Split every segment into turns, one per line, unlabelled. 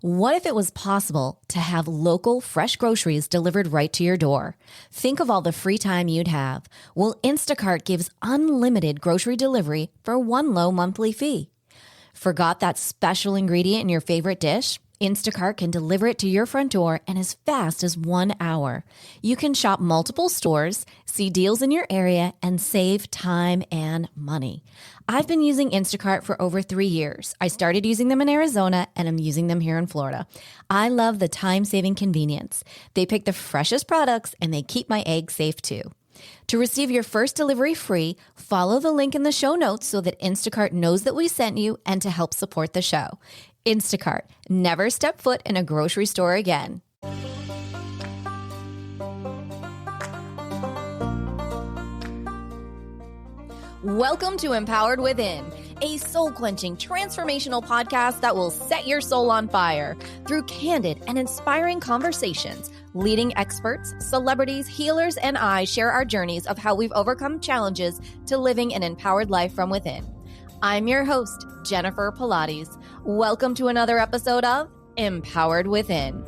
What if it was possible to have local, fresh groceries delivered right to your door? Think of all the free time you'd have. Well, Instacart gives unlimited grocery delivery for one low monthly fee. Forgot that special ingredient in your favorite dish? Instacart can deliver it to your front door in as fast as 1 hour. You can shop multiple stores, see deals in your area, and save time and money. I've been using Instacart for over 3 years. I started using them in Arizona, and I'm using them here in Florida. I love the time-saving convenience. They pick the freshest products, and they keep my eggs safe too. To receive your first delivery free, follow the link in the show notes so that Instacart knows that we sent you and to help support the show. Instacart. Never step foot in a grocery store again. Welcome to Empowered Within, a soul-quenching, transformational podcast that will set your soul on fire through candid and inspiring conversations. Leading experts, celebrities, healers, and I share our journeys of how we've overcome challenges to living an empowered life from within. I'm your host, Jennifer Pilates. Welcome to another episode of Empowered Within.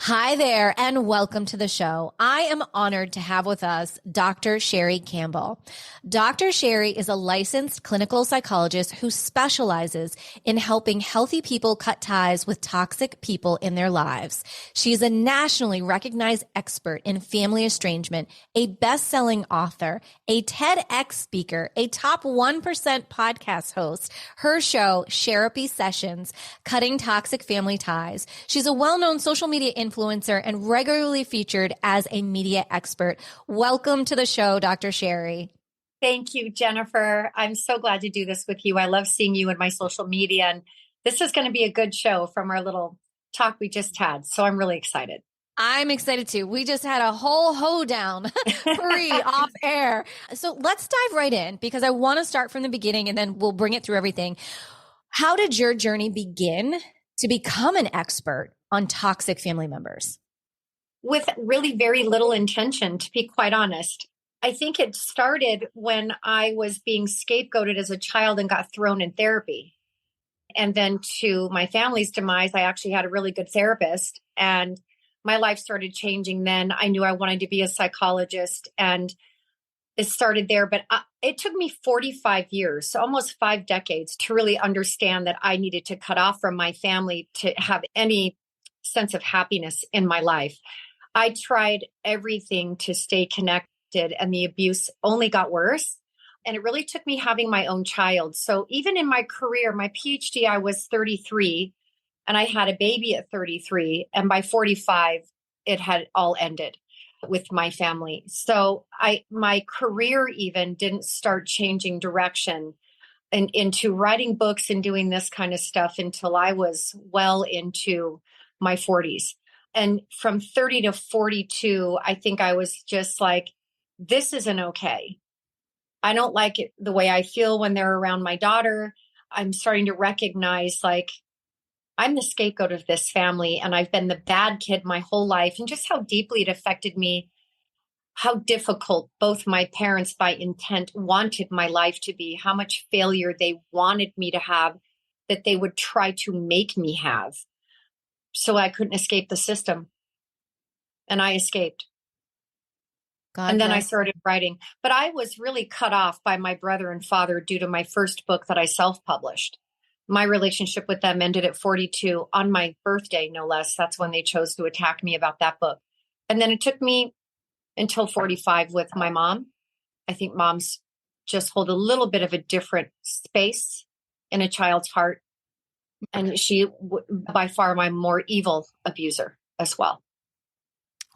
Hi there, and welcome to the show. I am honored to have with us Dr. Sherrie Campbell. Dr. Sherrie is a licensed clinical psychologist who specializes in helping healthy people cut ties with toxic people in their lives. She's a nationally recognized expert in family estrangement, a best-selling author, a TEDx speaker, a top 1% podcast host. Her show, Sherrie Sessions, Cutting Toxic Family Ties. She's a well-known social media influencer and regularly featured as a media expert. Welcome to the show, Dr. Sherrie.
Thank you, Jennifer. I'm so glad to do this with you. I love seeing you in my social media, and this is going to be a good show from our little talk we just had. So I'm really excited.
I'm excited too. We just had a whole hoedown free off air. So let's dive right in because I want to start from the beginning and then we'll bring it through everything. How did your journey begin to become an expert on toxic family members?
With really very little intention, to be quite honest. I think it started when I was being scapegoated as a child and got thrown in therapy. And then to my family's demise, I actually had a really good therapist and my life started changing then. I knew I wanted to be a psychologist and it started there, but it took me 45 years, so almost 5 decades to really understand that I needed to cut off from my family to have any sense of happiness in my life. I tried everything to stay connected and the abuse only got worse. And it really took me having my own child. So even in my career, my PhD, I was 33 and I had a baby at 33. And by 45, it had all ended with my family. So my career even didn't start changing direction and into writing books and doing this kind of stuff until I was well into my 40s. And from 30 to 42, I think I was just like, this isn't okay. I don't like it the way I feel when they're around my daughter. I'm starting to recognize like I'm the scapegoat of this family and I've been the bad kid my whole life and just how deeply it affected me, how difficult both my parents by intent wanted my life to be, how much failure they wanted me to have, that they would try to make me have. So I couldn't escape the system. And I escaped. And then I started writing. But I was really cut off by my brother and father due to my first book that I self-published. My relationship with them ended at 42 on my birthday, no less. That's when they chose to attack me about that book. And then it took me until 45 with my mom. I think moms just hold a little bit of a different space in a child's heart. And she, by far, my more evil abuser as well.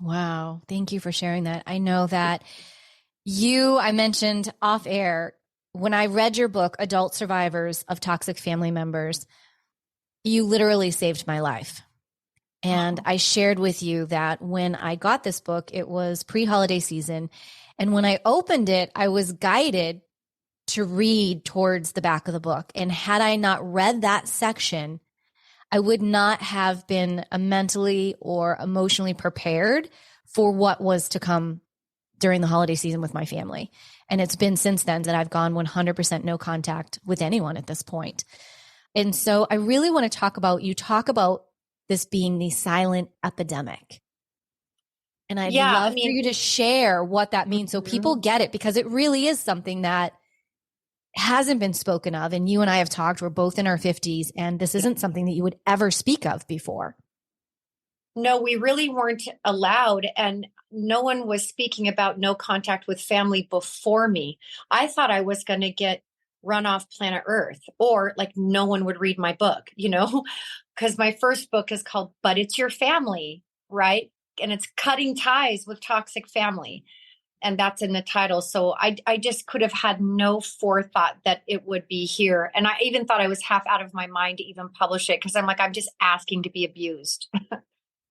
Wow. Thank you for sharing that. I know that I mentioned off air, when I read your book, Adult Survivors of Toxic Family Members, you literally saved my life. And I shared with you that when I got this book, it was pre-holiday season. And when I opened it, I was guided to read towards the back of the book. And had I not read that section, I would not have been mentally or emotionally prepared for what was to come during the holiday season with my family. And it's been since then that I've gone 100% no contact with anyone at this point. And so I really want to you talk about this being the silent epidemic. And I'd love for you to share what that means so people get it, because it really is something that hasn't been spoken of. And you and I have talked, we're both in our 50s, and this isn't something that you would ever speak of before.
No, we really weren't allowed. And no one was speaking about no contact with family before me. I thought I was going to get run off planet Earth, or like no one would read my book, because my first book is called But It's Your Family, right? And it's cutting ties with toxic family. And that's in the title. So I just could have had no forethought that it would be here. And I even thought I was half out of my mind to even publish it, because I'm like, I'm just asking to be abused.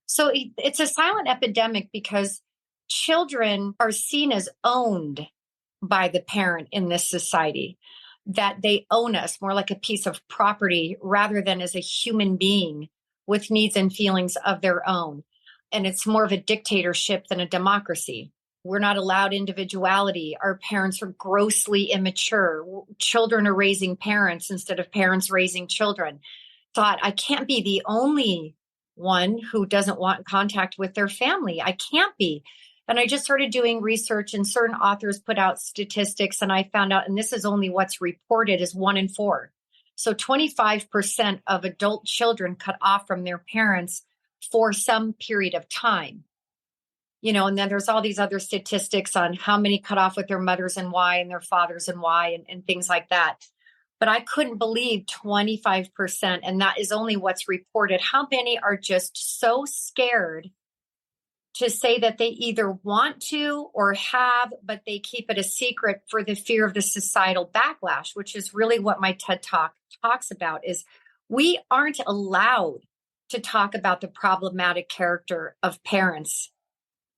So it's a silent epidemic because children are seen as owned by the parent in this society, that they own us more like a piece of property rather than as a human being with needs and feelings of their own. And it's more of a dictatorship than a democracy. We're not allowed individuality. Our parents are grossly immature. Children are raising parents instead of parents raising children. Thought, I can't be the only one who doesn't want contact with their family. I can't be. And I just started doing research, and certain authors put out statistics, and I found out, and this is only what's reported, is 1 in 4. So 25% of adult children cut off from their parents for some period of time. And then there's all these other statistics on how many cut off with their mothers and why, and their fathers and why, and things like that. But I couldn't believe 25%, and that is only what's reported. How many are just so scared to say that they either want to or have, but they keep it a secret for the fear of the societal backlash, which is really what my TED Talk talks about, is we aren't allowed to talk about the problematic character of parents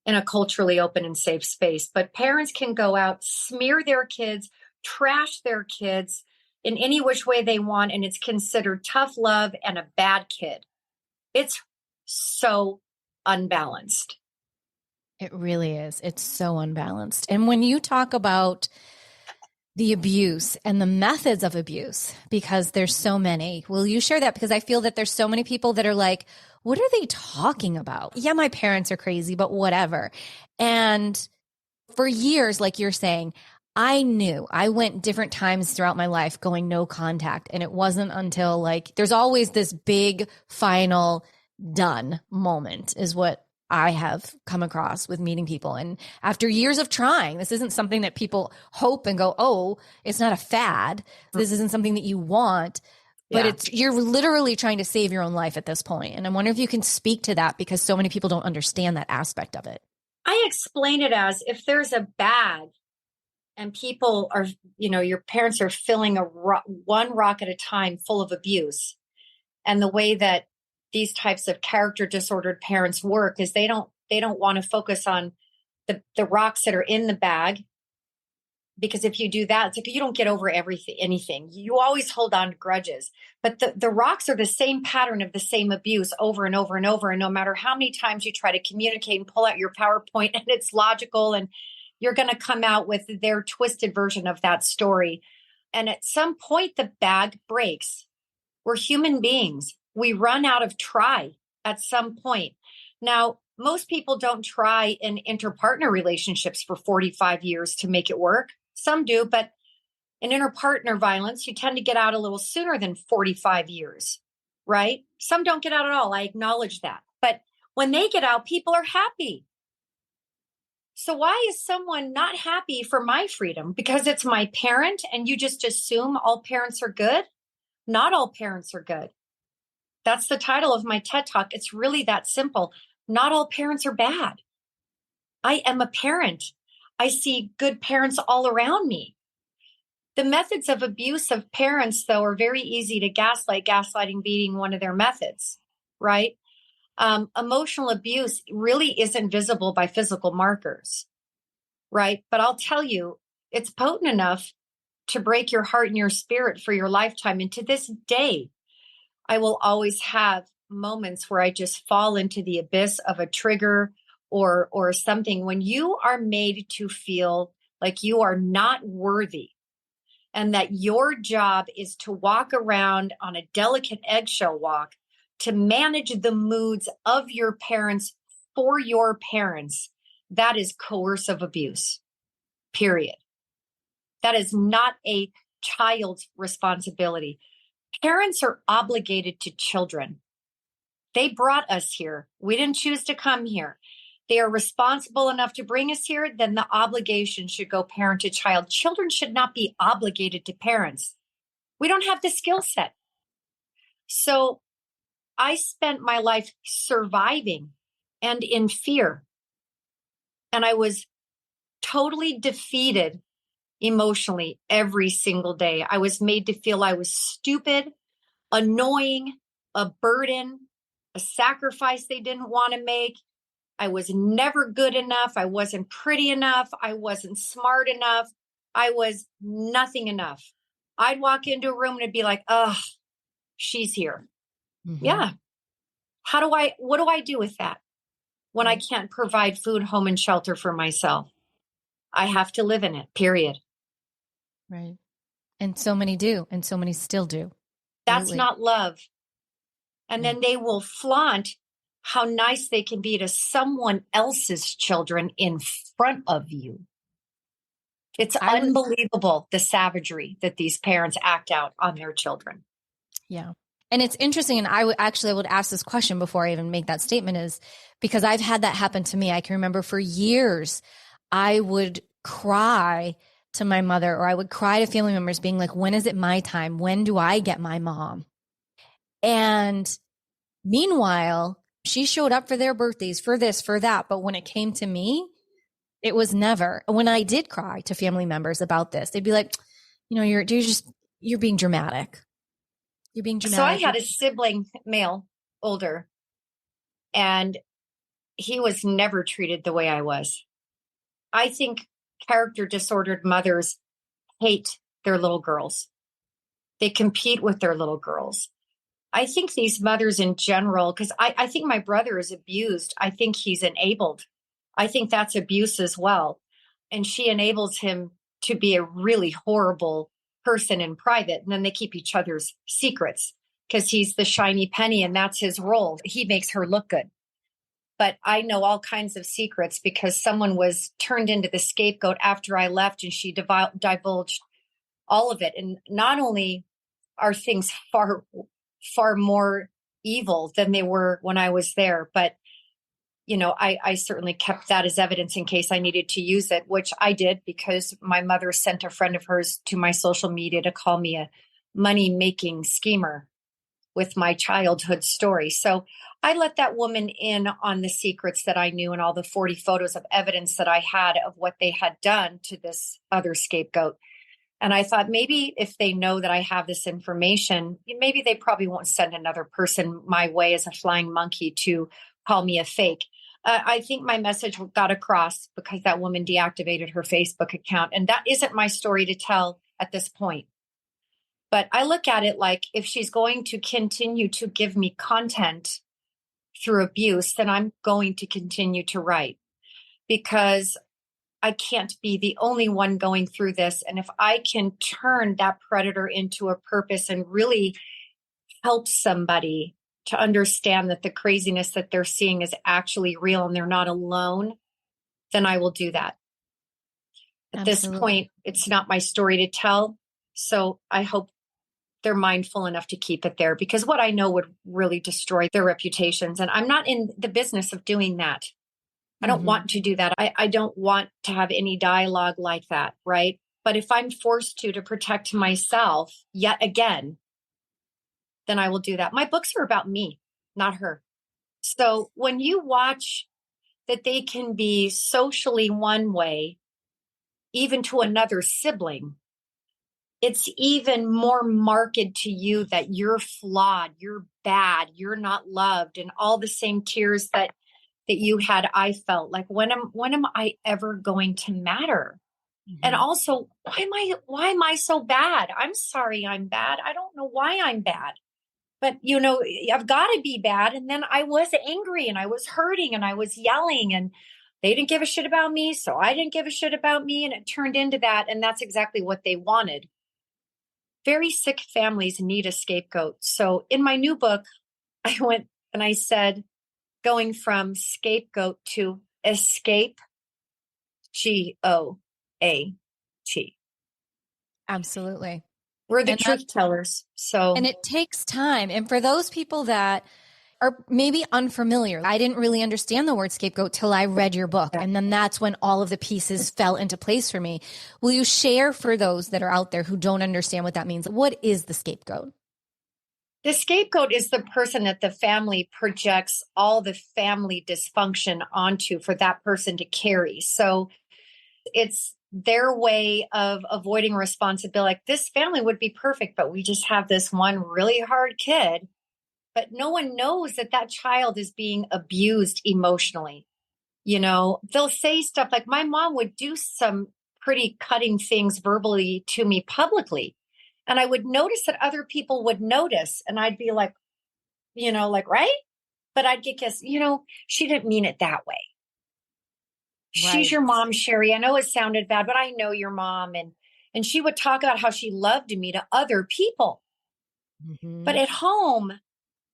in a culturally open and safe space. But parents can go out, smear their kids, trash their kids in any which way they want, and it's considered tough love and a bad kid. It's so unbalanced.
It really is. It's so unbalanced. And when you talk about the abuse and the methods of abuse, because there's so many, will you share that? Because I feel that there's so many people that are like, what are they talking about? Yeah, my parents are crazy, but whatever. And for years, like you're saying, I went different times throughout my life going no contact. And it wasn't until there's always this big final done moment is what I have come across with meeting people. And after years of trying, this isn't something that people hope and go, oh, it's not a fad. This isn't something that you want, but you're literally trying to save your own life at this point. And I wonder if you can speak to that, because so many people don't understand that aspect of it.
I explain it as, if there's a bag and people are, your parents are filling one rock at a time full of abuse. And the way that these types of character disordered parents work is they don't want to focus on the rocks that are in the bag. Because if you do that, it's like you don't get over anything. You always hold on to grudges. But the rocks are the same pattern of the same abuse over and over and over. And no matter how many times you try to communicate and pull out your PowerPoint and it's logical, and you're going to come out with their twisted version of that story. And at some point, the bag breaks. We're human beings. We run out of try at some point. Now, most people don't try in interpartner relationships for 45 years to make it work. Some do, but in interpartner violence, you tend to get out a little sooner than 45 years, right? Some don't get out at all. I acknowledge that. But when they get out, people are happy. So why is someone not happy for my freedom? Because it's my parent and you just assume all parents are good? Not all parents are good. That's the title of my TED Talk. It's really that simple. Not all parents are bad. I am a parent. I see good parents all around me. The methods of abuse of parents, though, are very easy to gaslight, gaslighting being one of their methods, right? Emotional abuse really isn't visible by physical markers, right? But I'll tell you, it's potent enough to break your heart and your spirit for your lifetime. And to this day, I will always have moments where I just fall into the abyss of a trigger or something, when you are made to feel like you are not worthy and that your job is to walk around on a delicate eggshell walk to manage the moods of your parents for your parents, that is coercive abuse, period. That is not a child's responsibility. Parents are obligated to children. They brought us here. We didn't choose to come here. They are responsible enough to bring us here, then the obligation should go parent to child. Children should not be obligated to parents. We don't have the skill set. So I spent my life surviving and in fear. And I was totally defeated emotionally every single day. I was made to feel I was stupid, annoying, a burden, a sacrifice they didn't want to make. I was never good enough. I wasn't pretty enough. I wasn't smart enough. I was nothing enough. I'd walk into a room and it'd be like, oh, she's here. Mm-hmm. Yeah. What do I do with that when I can't provide food, home, and shelter for myself? I have to live in it, period.
Right. And so many do, and so many still do.
That's Absolutely. Not love. And then they will flaunt how nice they can be to someone else's children in front of you. It's unbelievable, the savagery that these parents act out on their children.
Yeah. And it's interesting. And I would ask this question before I even make that statement, is because I've had that happen to me. I can remember for years, I would cry to my mother, or I would cry to family members being like, when is it my time? When do I get my mom? And meanwhile, she showed up for their birthdays, for this, for that. But when it came to me, it was never. When I did cry to family members about this, they'd be like, you're being dramatic. You're being dramatic.
So I had a sibling, male, older, and he was never treated the way I was. I think character disordered mothers hate their little girls. They compete with their little girls. I think these mothers in general, because I think my brother is abused. I think he's enabled. I think that's abuse as well. And she enables him to be a really horrible person in private. And then they keep each other's secrets because he's the shiny penny and that's his role. He makes her look good. But I know all kinds of secrets because someone was turned into the scapegoat after I left, and she divulged all of it. And not only are things far, far more evil than they were when I was there, but I certainly kept that as evidence in case I needed to use it, which I did because my mother sent a friend of hers to my social media to call me a money-making schemer with my childhood story. So I let that woman in on the secrets that I knew and all the 40 photos of evidence that I had of what they had done to this other scapegoat. And I thought maybe if they know that I have this information, maybe they probably won't send another person my way as a flying monkey to call me a fake. I think my message got across because that woman deactivated her Facebook account. And that isn't my story to tell at this point. But I look at it like if she's going to continue to give me content through abuse, then I'm going to continue to write because I can't be the only one going through this. And if I can turn that predator into a purpose and really help somebody to understand that the craziness that they're seeing is actually real and they're not alone, then I will do that. At this point, it's not my story to tell. So I hope they're mindful enough to keep it there because what I know would really destroy their reputations. And I'm not in the business of doing that. I don't want to do that. I don't want to have any dialogue like that, right? But if I'm forced to protect myself yet again, then I will do that. My books are about me, not her. So when you watch that they can be socially one way, even to another sibling, it's even more marked to you that you're flawed, you're bad, you're not loved, and all the same tears that you had, I felt like, when am I ever going to matter? And also, why am I so bad? I'm sorry I'm bad. I don't know why I'm bad. but I've got to be bad. And then I was angry and I was hurting and I was yelling and they didn't give a shit about me. So I didn't give a shit about me. And it turned into that. And that's exactly what they wanted. Very sick families need a scapegoat. So in my new book, I went and I said, going from scapegoat to escape, GOAT.
Absolutely.
We're the
And
truth tellers. So,
and it takes time. And for those people that are maybe unfamiliar, I didn't really understand the word scapegoat till I read your book.
yeah.
And then that's when all of the pieces fell into place for me. Will you share for those that are out there who don't understand what that means? What is the scapegoat?
The scapegoat is the person that the family projects all the family dysfunction onto for that person to carry. So it's their way of avoiding responsibility. Like, this family would be perfect, but we just have this one really hard kid. But no one knows that that child is being abused emotionally. They'll say stuff like, my mom would do some pretty cutting things verbally to me publicly. And I would notice that other people would notice. And I'd be like, right? But I'd get kissed, she didn't mean it that way. She's your mom, Sherrie. I know it sounded bad, but I know your mom. And she would talk about how she loved me to other people.
Mm-hmm.
But at home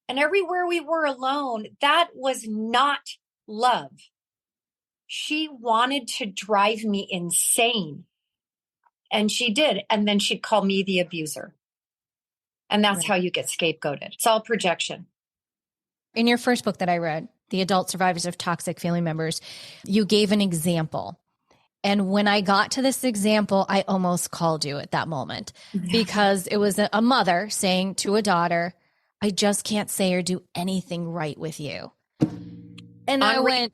and everywhere we were alone, that was not love. She wanted to drive me insane. And she did. And then she'd call me the abuser. And that's how you get scapegoated. It's all projection.
In your first book that I read, The Adult Survivors of Toxic Family Members, you gave an example. And when I got to this example, I almost called you at that moment because it was a mother saying to a daughter, I just can't say or do anything right with you. And I went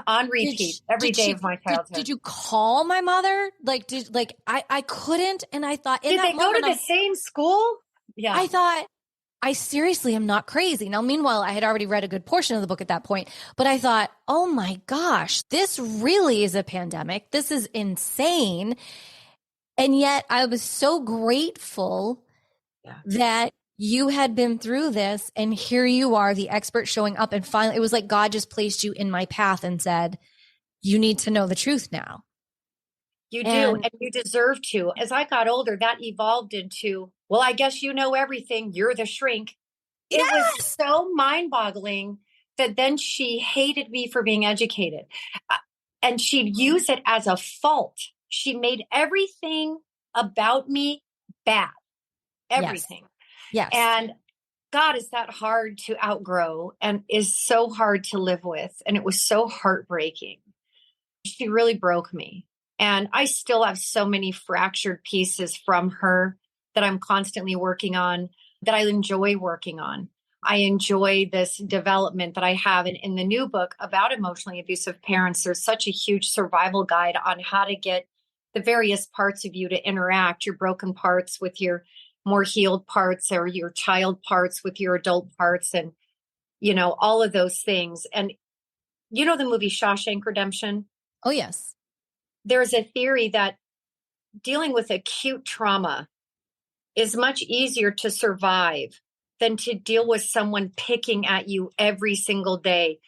on repeat every day of my childhood.
Did you call my mother? I couldn't. And I thought,
did they go to the same school? Yeah.
I thought, I seriously am not crazy. Now, meanwhile, I had already read a good portion of the book at that point, but I thought, oh my gosh, this really is a pandemic. This is insane. And yet I was so grateful that you had been through this, and here you are, the expert showing up. And finally, it was like God just placed you in my path and said, you need to know the truth now.
You do, and you deserve to. As I got older, that evolved into, well, I guess you know everything. You're the shrink. It was so mind-boggling that then she hated me for being educated. And she'd use it as a fault. She made everything about me bad. Everything.
Yes.
And God, is that hard to outgrow and is so hard to live with. And it was so heartbreaking. She really broke me. And I still have so many fractured pieces from her that I'm constantly working on, that I enjoy working on. I enjoy this development that I have in the new book about emotionally abusive parents. There's such a huge survival guide on how to get the various parts of you to interact, your broken parts with your more healed parts, or your child parts with your adult parts, and, all of those things. And the movie Shawshank Redemption?
Oh, yes.
There's a theory that dealing with acute trauma is much easier to survive than to deal with someone picking at you every single day.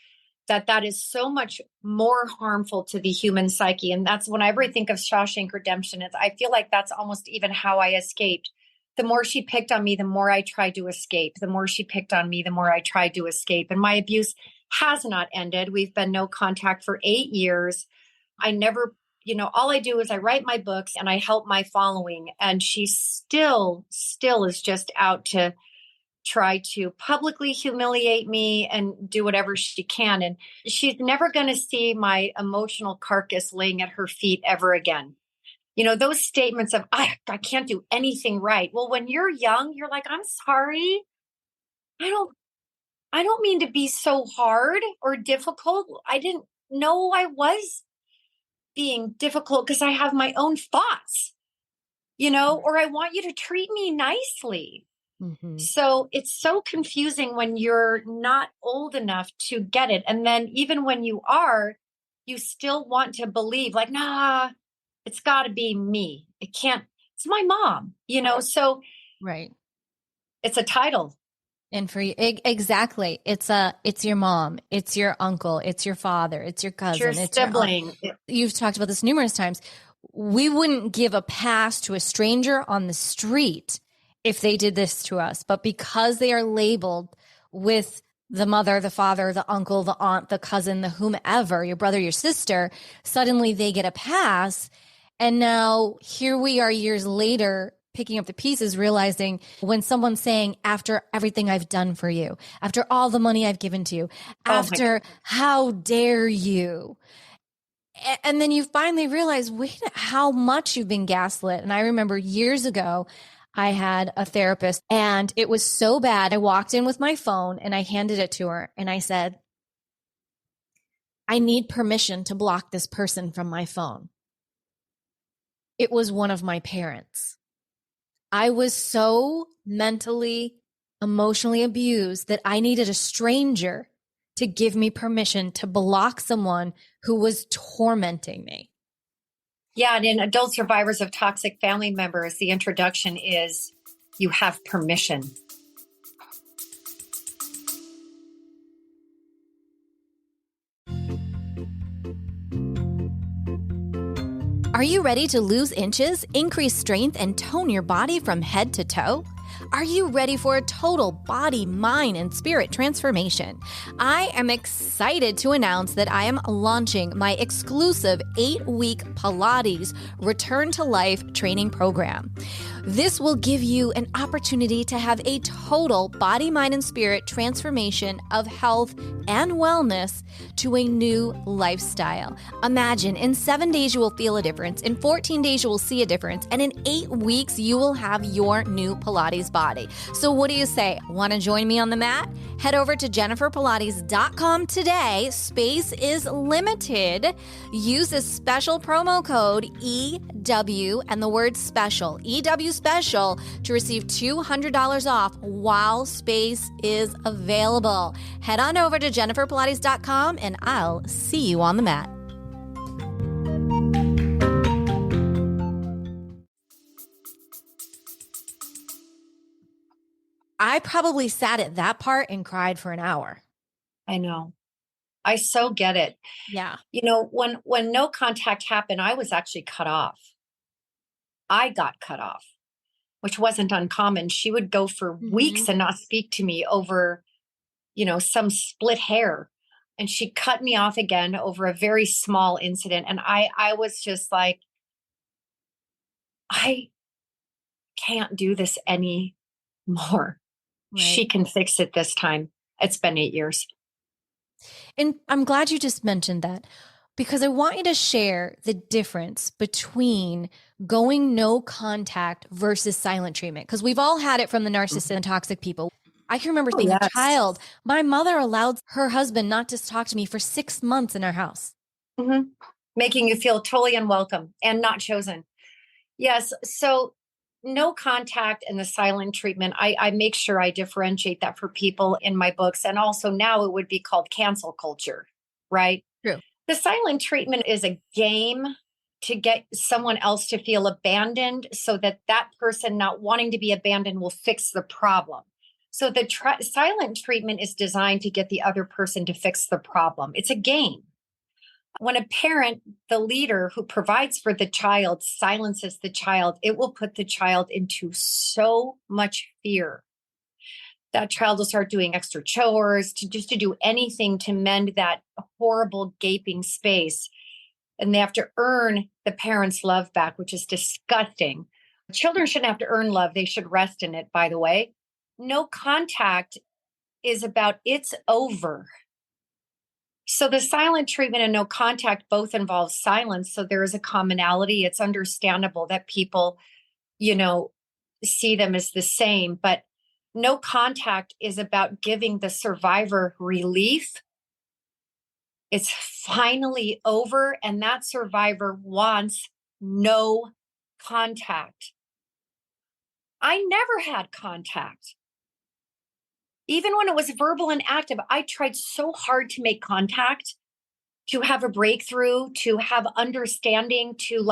That is so much more harmful to the human psyche. And that's whenever I think of Shawshank Redemption, I feel like that's almost even how I escaped. The more she picked on me, the more I tried to escape. The more she picked on me, the more I tried to escape. And my abuse has not ended. We've been no contact for 8 years. I never, all I do is I write my books and I help my following. And she still is just out to try to publicly humiliate me and do whatever she can. And she's never going to see my emotional carcass laying at her feet ever again. Those statements of, I can't do anything right. Well, when you're young, you're like, I'm sorry. I don't mean to be so hard or difficult. I didn't know I was being difficult because I have my own thoughts, or I want you to treat me nicely. Mm-hmm. So it's so confusing when you're not old enough to get it. And then even when you are, you still want to believe like, nah, it's got to be me. It can't, it's my mom, so.
Right.
It's a title.
And for you, exactly. It's your mom, it's your uncle, it's your father, it's your cousin,
Your
it's your aunt.
sibling.
You've talked about this numerous times. We wouldn't give a pass to a stranger on the street if they did this to us. But because they are labeled with the mother, the father, the uncle, the aunt, the cousin, the whomever, your brother, your sister, suddenly they get a pass. And now here we are years later, picking up the pieces, realizing when someone's saying, after everything I've done for you, after all the money I've given to you, after how dare you? And then you finally realize, wait, how much you've been gaslit. And I remember years ago, I had a therapist and it was so bad. I walked in with my phone and I handed it to her and I said, I need permission to block this person from my phone. It was one of my parents. I was so mentally, emotionally abused that I needed a stranger to give me permission to block someone who was tormenting me.
Yeah. And in adult survivors of toxic family members, the introduction is you have permission.
Are you ready to lose inches, increase strength, and tone your body from head to toe? Are you ready for a total body, mind, and spirit transformation? I am excited to announce that I am launching my exclusive 8-week Pilates Return to Life training program. This will give you an opportunity to have a total body, mind, and spirit transformation of health and wellness to a new lifestyle. Imagine in 7 days you will feel a difference, in 14 days you will see a difference, and in 8 weeks you will have your new Pilates body. So what do you say? Want to join me on the mat? Head over to jenniferpilates.com today. Space is limited. Use a special promo code EW and the word special, EW special, to receive $200 off while space is available. Head on over to jenniferpilates.com and I'll see you on the mat. I probably sat at that part and cried for an hour.
I know. I so get it.
Yeah.
You know, when no contact happened, I was actually cut off. I got cut off, which wasn't uncommon. She would go for weeks and not speak to me over, some split hair. And she cut me off again over a very small incident. And I was just like, I can't do this anymore. Right. She can fix it this time. It's been 8 years.
And I'm glad you just mentioned that because I want you to share the difference between going no contact versus silent treatment. Because we've all had it from the narcissistic and toxic people. I can remember being a child, my mother allowed her husband not to talk to me for 6 months in our house.
Mm-hmm. Making you feel totally unwelcome and not chosen. Yes. So no contact and the silent treatment, I make sure I differentiate that for people in my books. And also now it would be called cancel culture, right?
True.
The silent treatment is a game to get someone else to feel abandoned so that that person not wanting to be abandoned will fix the problem. So the silent treatment is designed to get the other person to fix the problem. It's a game. When a parent, the leader who provides for the child, silences the child, it will put the child into so much fear. That child will start doing extra chores to do anything to mend that horrible gaping space. And they have to earn the parent's love back, which is disgusting. Children shouldn't have to earn love. They should rest in it, by the way. No contact is about it's over. So the silent treatment and no contact both involve silence. So there is a commonality. It's understandable that people, see them as the same, but no contact is about giving the survivor relief. It's finally over, and that survivor wants no contact. I never had contact. Even when it was verbal and active, I tried so hard to make contact, to have a breakthrough, to have understanding, to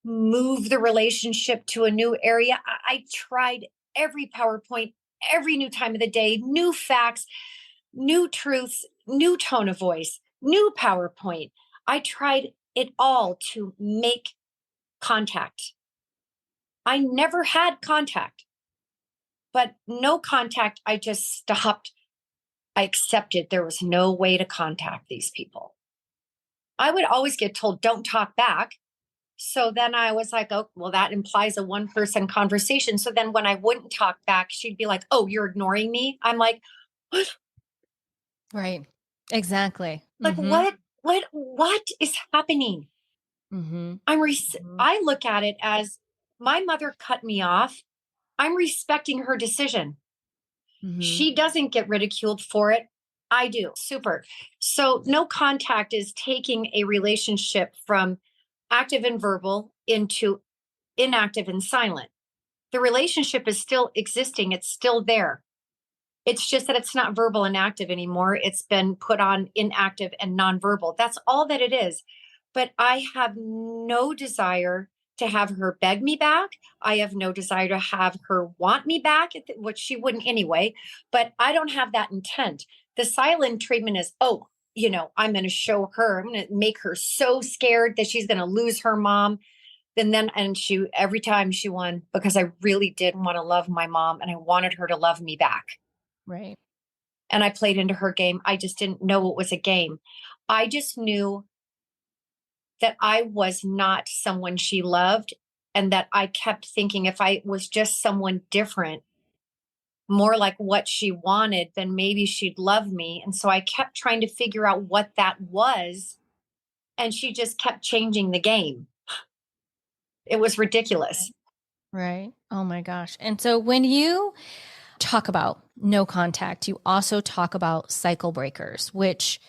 move the relationship to a new area. I tried every PowerPoint, every new time of the day, new facts, new truths, new tone of voice, new PowerPoint. I tried it all to make contact. I never had contact, but no contact. I just stopped. I accepted there was no way to contact these people. I would always get told, don't talk back. So then I was like, oh, well, that implies a one-person conversation. So then when I wouldn't talk back, she'd be like, oh, you're ignoring me. I'm like, what?
Right. Exactly.
Like, what is happening?
Mm-hmm.
I look at it as my mother cut me off. I'm respecting her decision.
Mm-hmm.
She doesn't get ridiculed for it. I do. Super. So no contact is taking a relationship from active and verbal into inactive and silent. The relationship is still existing. It's still there. It's just that it's not verbal and active anymore. It's been put on inactive and nonverbal. That's all that it is. But I have no desire to have her beg me back. I have no desire to have her want me back, which she wouldn't anyway. But I don't have that intent. The silent treatment is, oh, I'm going to show her, I'm going to make her so scared that she's going to lose her mom. And she, every time she won, because I really did want to love my mom and I wanted her to love me back.
Right.
And I played into her game. I just didn't know it was a game. I just knew that I was not someone she loved, and that I kept thinking if I was just someone different, more like what she wanted, then maybe she'd love me. And so I kept trying to figure out what that was. And she just kept changing the game. It was ridiculous.
Right. Oh my gosh. And so when you talk about no contact, you also talk about cycle breakers, which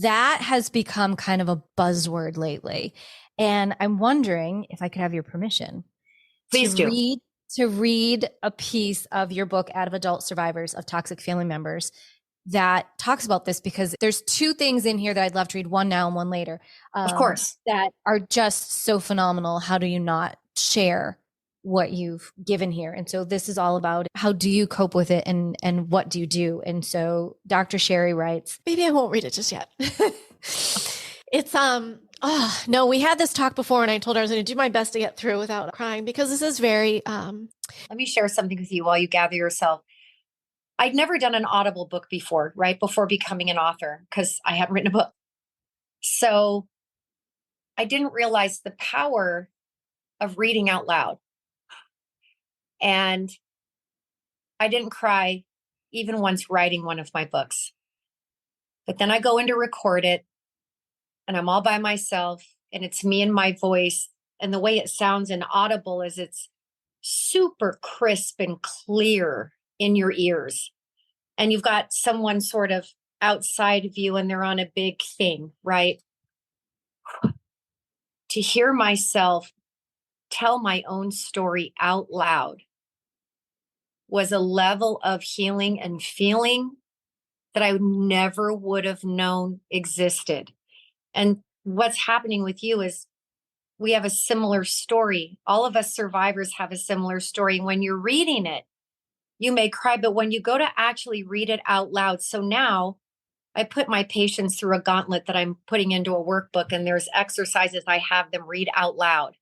that has become kind of a buzzword lately. And I'm wondering if I could have your permission to read a piece of your book, Out of Adult Survivors of Toxic Family Members, that talks about this, because there's two things in here that I'd love to read, one now and one later.
Of course.
That are just so phenomenal. How do you not share what you've given here? And so this is all about how do you cope with it, and what do you do? And so Dr. Sherrie writes,
maybe I won't read it just yet. It's no, we had this talk before and I told her I was going to do my best to get through without crying, because this is very
let me share something with you while you gather yourself. I'd never done an Audible book before, right? Before becoming an author, because I hadn't written a book. So I didn't realize the power of reading out loud. And I didn't cry even once writing one of my books. But then I go in to record it, and I'm all by myself, and it's me and my voice. And the way it sounds in Audible is it's super crisp and clear in your ears. And you've got someone sort of outside of you and they're on a big thing, right? To hear myself tell my own story out loud was a level of healing and feeling that I never would have known existed. And what's happening with you is we have a similar story. All of us survivors have a similar story. When you're reading it, you may cry, but when you go to actually read it out loud. So now I put my patients through a gauntlet that I'm putting into a workbook, and there's exercises I have them read out loud.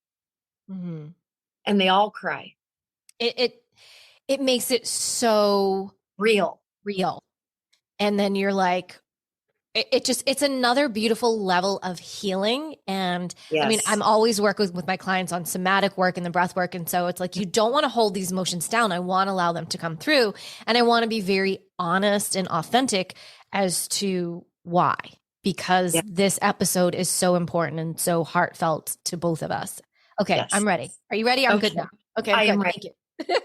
Mm-hmm. And they all cry.
It makes it so
real.
And then you're like, it's another beautiful level of healing. And yes. I mean, I'm always working with my clients on somatic work and the breath work. And so it's like, you don't want to hold these emotions down. I want to allow them to come through. And I want to be very honest and authentic as to why, because this episode is so important and so heartfelt to both of us. Okay. Yes. I'm ready. Are you ready? I'm good now. Okay.
I am ready.
Thank you.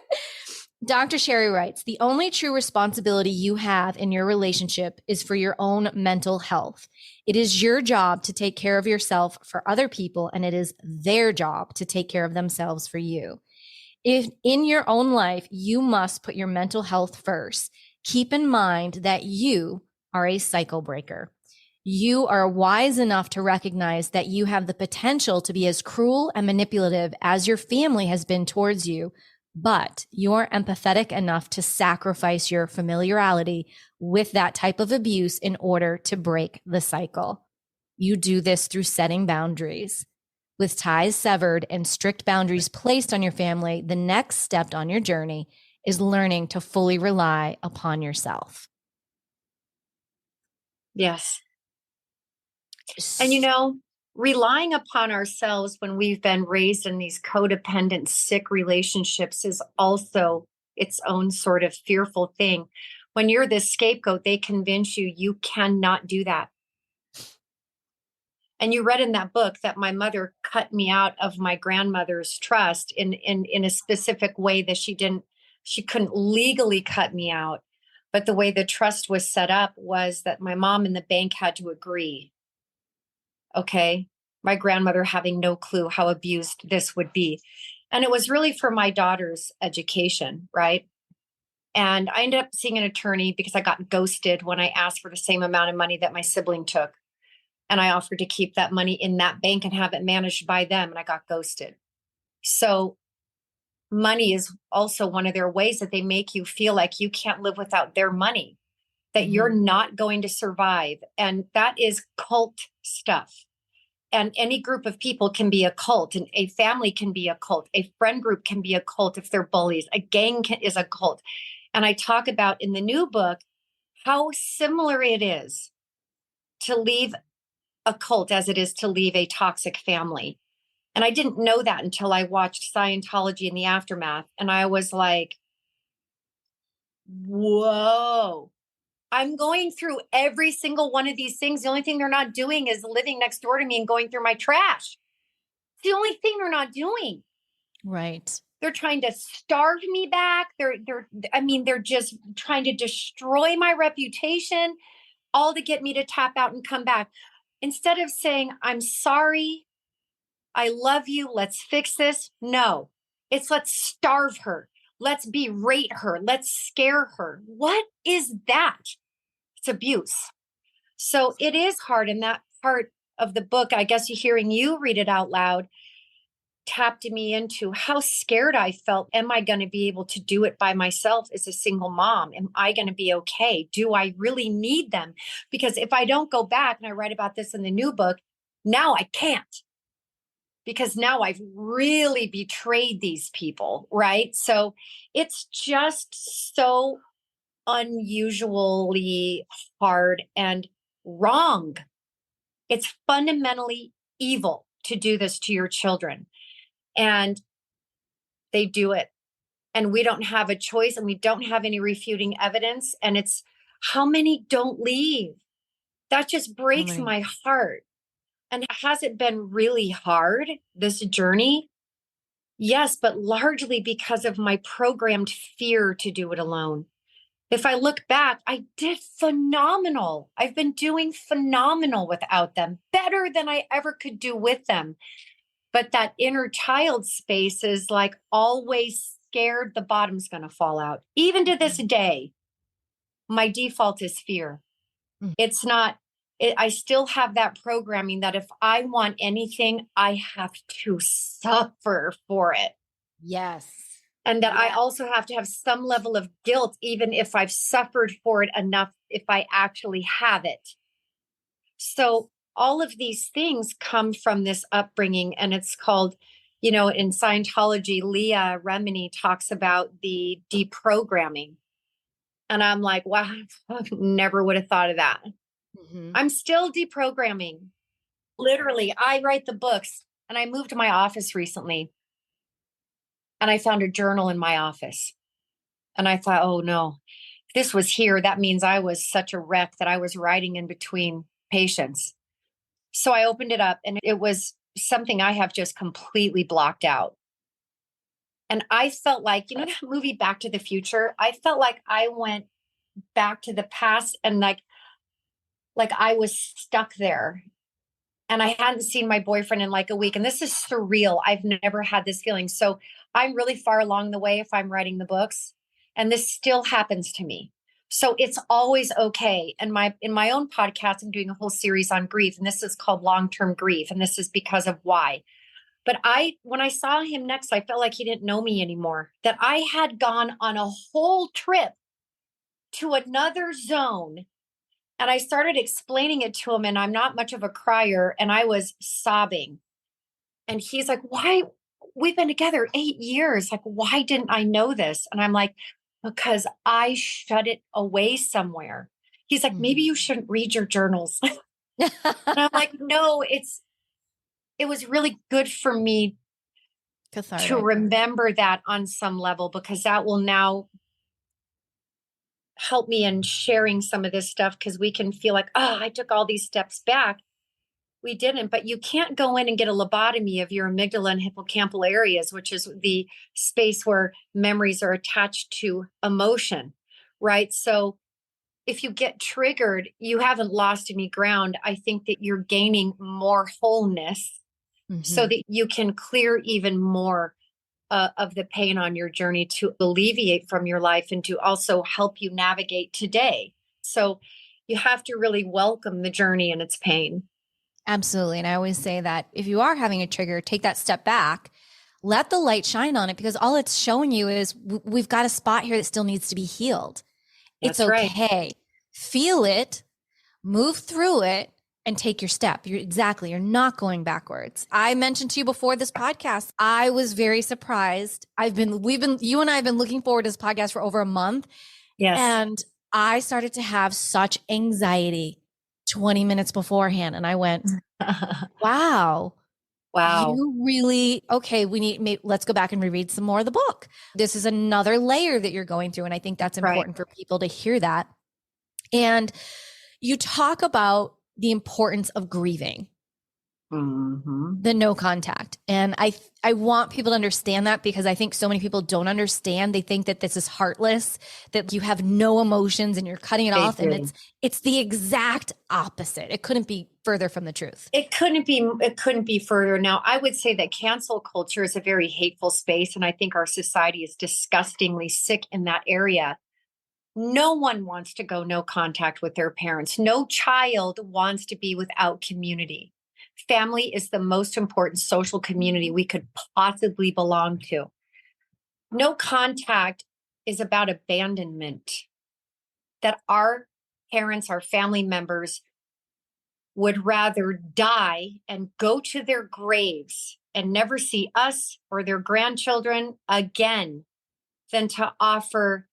Dr. Sherrie writes, the only true responsibility you have in your relationship is for your own mental health. It is your job to take care of yourself for other people, and it is their job to take care of themselves for you. If in your own life, you must put your mental health first. Keep in mind that you are a cycle breaker. You are wise enough to recognize that you have the potential to be as cruel and manipulative as your family has been towards you, but you're empathetic enough to sacrifice your familiarity with that type of abuse in order to break the cycle. You do this through setting boundaries. With ties severed and strict boundaries placed on your family, the next step on your journey is learning to fully rely upon yourself.
Yes. And relying upon ourselves when we've been raised in these codependent, sick relationships is also its own sort of fearful thing. When you're the scapegoat, they convince you cannot do that. And you read in that book that my mother cut me out of my grandmother's trust in a specific way that she couldn't legally cut me out. But the way the trust was set up was that my mom and the bank had to agree. Okay. My grandmother having no clue how abused this would be. And it was really for my daughter's education, right? And I ended up seeing an attorney because I got ghosted when I asked for the same amount of money that my sibling took. And I offered to keep that money in that bank and have it managed by them. And I got ghosted. So money is also one of their ways that they make you feel like you can't live without their money, that you're not going to survive. And that is cult stuff. And any group of people can be a cult, and a family can be a cult. A friend group can be a cult if they're bullies. A gang is a cult. And I talk about in the new book how similar it is to leave a cult as it is to leave a toxic family. And I didn't know that until I watched Scientology in the aftermath. And I was like, whoa, I'm going through every single one of these things. The only thing they're not doing is living next door to me and going through my trash. It's the only thing they're not doing.
Right.
They're trying to starve me back. They're just trying to destroy my reputation, all to get me to tap out and come back. Instead of saying, I'm sorry, I love you, let's fix this. No, it's let's starve her. Let's berate her. Let's scare her. What is that? It's abuse. So it is hard. And that part of the book, I guess hearing you read it out loud, tapped me into how scared I felt. Am I going to be able to do it by myself as a single mom? Am I going to be okay? Do I really need them? Because if I don't go back, and I write about this in the new book, now I can't. Because now I've really betrayed these people, right? So it's just so unusually hard and wrong. It's fundamentally evil to do this to your children. And they do it. And we don't have a choice, and we don't have any refuting evidence. And it's how many don't leave? That just breaks my heart. And has it been really hard, this journey? Yes, but largely because of my programmed fear to do it alone. If I look back, I did phenomenal. I've been doing phenomenal without them, better than I ever could do with them. But that inner child space is like always scared the bottom's going to fall out. Even to this day, my default is fear. It's not, I still have that programming that if I want anything, I have to suffer for it.
Yes.
And that I also have to have some level of guilt, even if I've suffered for it enough, if I actually have it. So all of these things come from this upbringing, and it's called, in Scientology, Leah Remini talks about the deprogramming. And I'm like, wow, I never would have thought of that. I'm still deprogramming. Literally, I write the books, and I moved to my office recently, and I found a journal in my office. And I thought, oh no, if this was here, that means I was such a wreck that I was writing in between patients. So I opened it up, and it was something I have just completely blocked out. And I felt like, that movie Back to the Future? I felt like I went back to the past, and like I was stuck there. And I hadn't seen my boyfriend in like a week. And this is surreal. I've never had this feeling. So I'm really far along the way if I'm writing the books. And this still happens to me. So it's always okay. And in my own podcast, I'm doing a whole series on grief. And this is called long-term grief. And this is because of why. But when I saw him next, I felt like he didn't know me anymore, that I had gone on a whole trip to another zone. And I started explaining it to him, and I'm not much of a crier, and I was sobbing. And he's like, why? We've been together 8 years. Like, why didn't I know this? And I'm like, because I shut it away somewhere. He's like, maybe you shouldn't read your journals. And I'm like, no, it was really good for me
Cathartic.
to remember that on some level, because that will now help me in sharing some of this stuff, because we can feel like, oh, I took all these steps back. We didn't, but you can't go in and get a lobotomy of your amygdala and hippocampal areas, which is the space where memories are attached to emotion, right? So if you get triggered, you haven't lost any ground. I think that you're gaining more wholeness so that you can clear even more of the pain on your journey to alleviate from your life and to also help you navigate today. So you have to really welcome the journey and its pain.
Absolutely. And I always say that if you are having a trigger, take that step back, let the light shine on it, because all it's showing you is we've got a spot here that still needs to be healed. It's okay. Right. Feel it, move through it, and take your step. You're not going backwards. I mentioned to you before this podcast, I was very surprised. You and I have been looking forward to this podcast for over a month.
Yes.
And I started to have such anxiety 20 minutes beforehand. And I went, wow. You really, okay, let's go back and reread some more of the book. This is another layer that you're going through. And I think that's important for people to hear that. And you talk about the importance of grieving, the no contact. And I want people to understand that, because I think so many people don't understand. They think that this is heartless, that you have no emotions and you're cutting it off. And it's the exact opposite. It couldn't be further from the truth.
It couldn't be further. Now, I would say that cancel culture is a very hateful space. And I think our society is disgustingly sick in that area. No one wants to go no contact with their parents. No child wants to be without community. Family is the most important social community we could possibly belong to. No contact is about abandonment, that our parents, our family members would rather die and go to their graves and never see us or their grandchildren again than to offer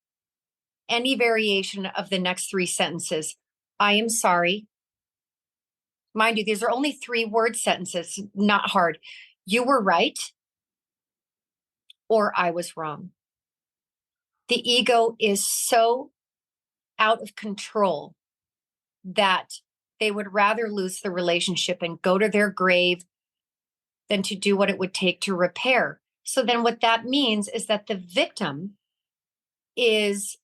any variation of the next 3 sentences. I am sorry. Mind you, these are only 3-word sentences, not hard. You were right, or I was wrong. The ego is so out of control that they would rather lose the relationship and go to their grave than to do what it would take to repair. So then what that means is that the victim is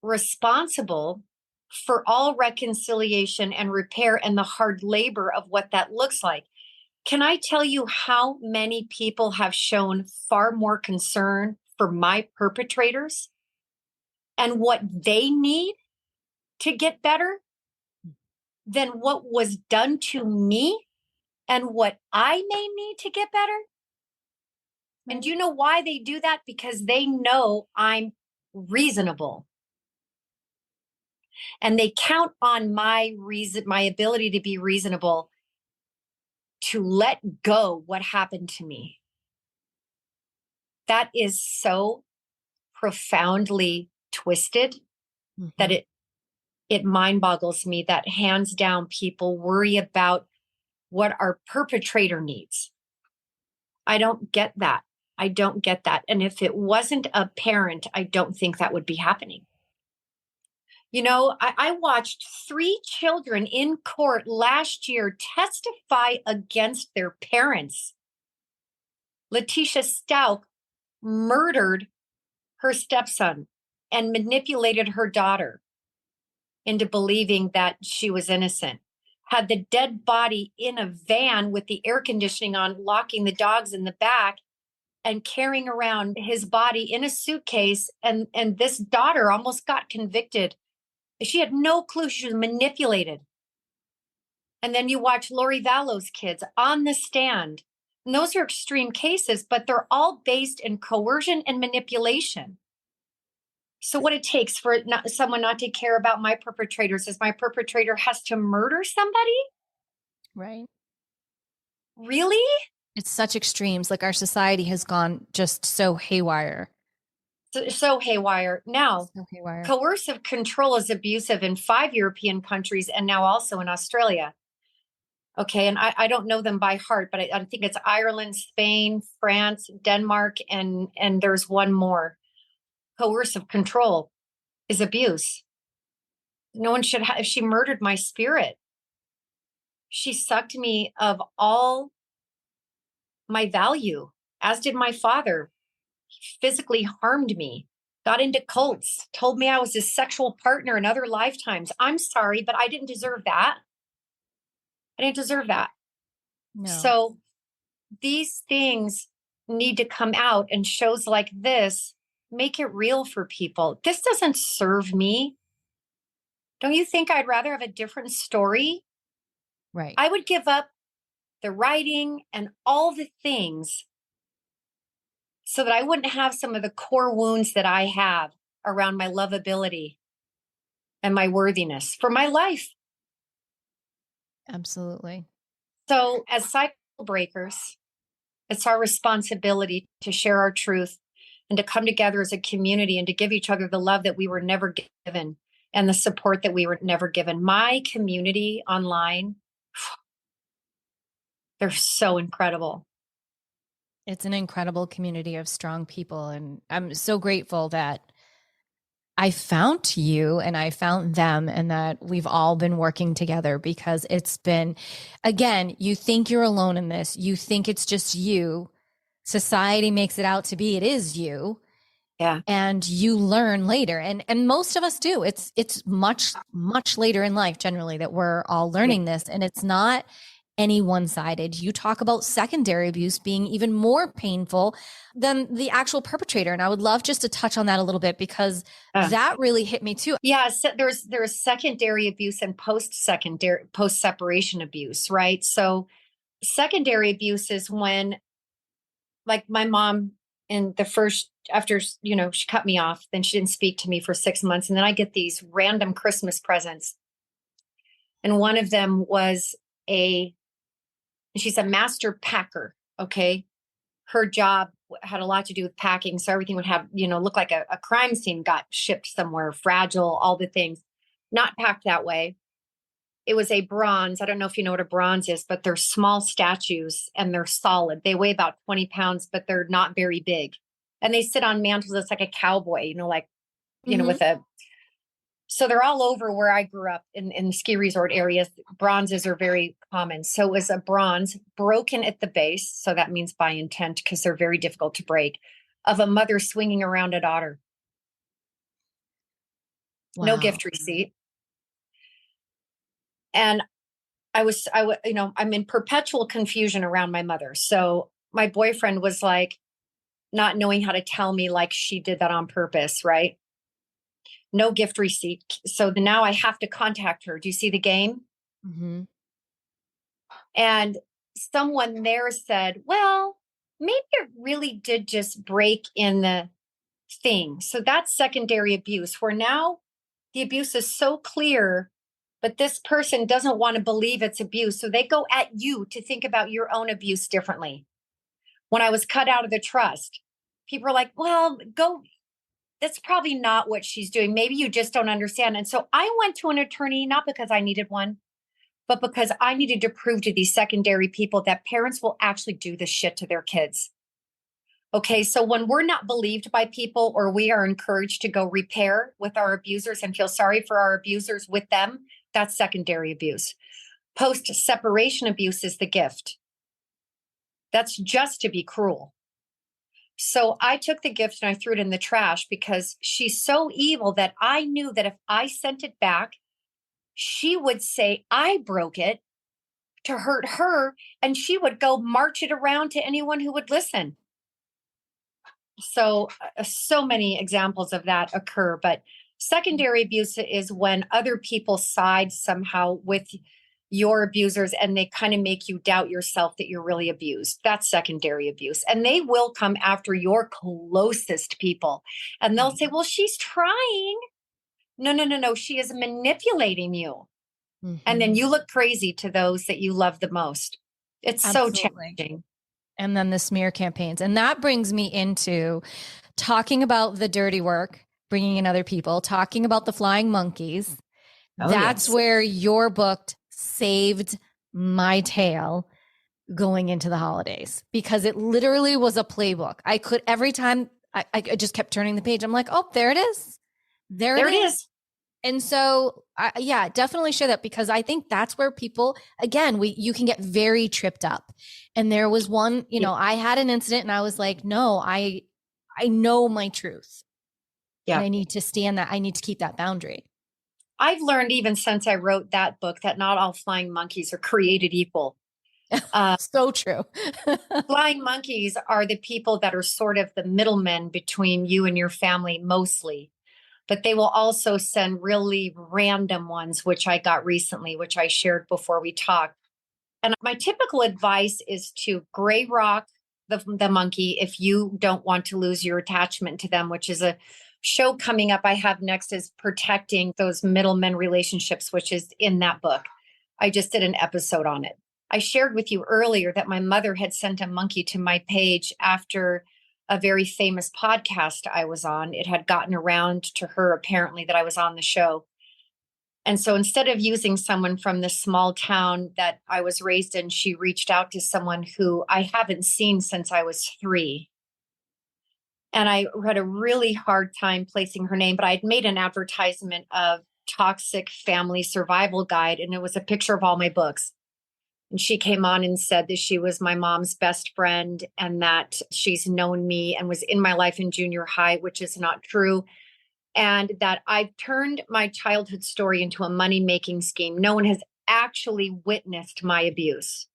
responsible for all reconciliation and repair and the hard labor of what that looks like. Can I tell you how many people have shown far more concern for my perpetrators and what they need to get better than what was done to me and what I may need to get better? And do you know why they do that? Because they know I'm reasonable. And they count on my ability to be reasonable to let go what happened to me. That is so profoundly twisted that it mind boggles me that hands down people worry about what our perpetrator needs. I don't get that. And if it wasn't apparent, I don't think that would be happening. You know, I watched 3 children in court last year testify against their parents. Letitia Stout murdered her stepson and manipulated her daughter into believing that she was innocent. Had the dead body in a van with the air conditioning on, locking the dogs in the back, and carrying around his body in a suitcase. And this daughter almost got convicted. She had no clue. She was manipulated. And then you watch Lori Vallow's kids on the stand, And those are extreme cases, but they're all based in coercion and manipulation. So what it takes for someone not to care about my perpetrators is my perpetrator has to murder somebody?
Right.
Really?
It's such extremes. Like our society has gone just so haywire.
So haywire. Now,
So haywire.
coercive control is abusive in 5 European countries and now also in Australia. Okay, and I don't know them by heart, but I think it's Ireland, Spain, France, Denmark, and there's one more. Coercive control is abuse. No one should have, she murdered my spirit. She sucked me of all my value, as did my father. He physically harmed me, got into cults, told me I was his sexual partner in other lifetimes. I'm sorry, but I didn't deserve that. I didn't deserve that.
No.
So these things need to come out, and shows like this make it real for people. This doesn't serve me. Don't you think I'd rather have a different story?
Right.
I would give up the writing and all the things so that I wouldn't have some of the core wounds that I have around my lovability and my worthiness for my life.
Absolutely.
So as cycle breakers, it's our responsibility to share our truth and to come together as a community and to give each other the love that we were never given and the support that we were never given. My community online, they're so incredible.
It's an incredible community of strong people. And I'm so grateful that I found you and I found them, and that we've all been working together, because it's been, again, you think you're alone in this. You think it's just you. Society makes it out to be it is you.
Yeah.
And you learn later. And most of us do. It's much, much later in life generally that we're all learning this. And it's not any one-sided. You talk about secondary abuse being even more painful than the actual perpetrator. And I would love just to touch on that a little bit, because that really hit me too.
Yeah, so there's secondary abuse and post separation abuse, right? So secondary abuse is when, like, my mom, in the first, after, she cut me off, then she didn't speak to me for 6 months, and then I get these random Christmas presents. And one of them was she's a master packer, okay? Her job had a lot to do with packing. So everything would have, look like a crime scene got shipped somewhere, fragile, all the things. Not packed that way. It was a bronze. I don't know if you know what a bronze is, but they're small statues and they're solid. They weigh about 20 pounds, but they're not very big. And they sit on mantles. It's like a cowboy, with a, so they're all over where I grew up in the ski resort areas. Bronzes are very common. So it was a bronze broken at the base. So that means by intent, because they're very difficult to break, of a mother swinging around a daughter.
Wow.
No gift receipt. And I'm in perpetual confusion around my mother. So my boyfriend was like, not knowing how to tell me, like, she did that on purpose, right? No gift receipt. So now I have to contact her. Do you see the game?
Mm-hmm.
And someone there said, well, maybe it really did just break in the thing. So that's secondary abuse, where now the abuse is so clear, but this person doesn't want to believe it's abuse. So they go at you to think about your own abuse differently. When I was cut out of the trust, people are like, well, that's probably not what she's doing. Maybe you just don't understand. And so I went to an attorney, not because I needed one, but because I needed to prove to these secondary people that parents will actually do this shit to their kids. Okay, so when we're not believed by people, or we are encouraged to go repair with our abusers and feel sorry for our abusers with them, that's secondary abuse. Post-separation abuse is the gift. That's just to be cruel. So I took the gift and I threw it in the trash, because she's so evil that I knew that if I sent it back, she would say I broke it to hurt her, and she would go march it around to anyone who would listen. So many examples of that occur. But secondary abuse is when other people side somehow with your abusers and they kind of make you doubt yourself that you're really abused. That's secondary abuse. And they will come after your closest people and they'll say, well, she's trying. No, no, no, no. She is manipulating you. And then you look crazy to those that you love the most. It's so challenging.
And then the smear campaigns. And that brings me into talking about the dirty work, bringing in other people, talking about the flying monkeys. That's where your book saved my tail going into the holidays, because it literally was a playbook. I could, every time I just kept turning the page, I'm like, oh, there it is. There it is. And so, yeah, definitely share that, because I think that's where people, again, you can get very tripped up. And there was one, I had an incident and I was like, no, I know my truth. Yeah. And I need to stand that. I need to keep that boundary.
I've learned even since I wrote that book that not all flying monkeys are created equal.
So true.
Flying monkeys are the people that are sort of the middlemen between you and your family mostly. But they will also send really random ones, which I got recently, which I shared before we talked. And my typical advice is to gray rock the monkey if you don't want to lose your attachment to them, which is a show coming up I have next, is protecting those middlemen relationships, which is in that book. I just did an episode on it. I shared with you earlier that my mother had sent a monkey to my page after a very famous podcast I was on. It had gotten around to her, apparently, that I was on the show. And so instead of using someone from the small town that I was raised in, she reached out to someone who I haven't seen since I was 3. And I had a really hard time placing her name, but I'd made an advertisement of Toxic Family Survival Guide, and it was a picture of all my books. And she came on and said that she was my mom's best friend and that she's known me and was in my life in junior high, which is not true. And that I've turned my childhood story into a money-making scheme. No one has actually witnessed my abuse.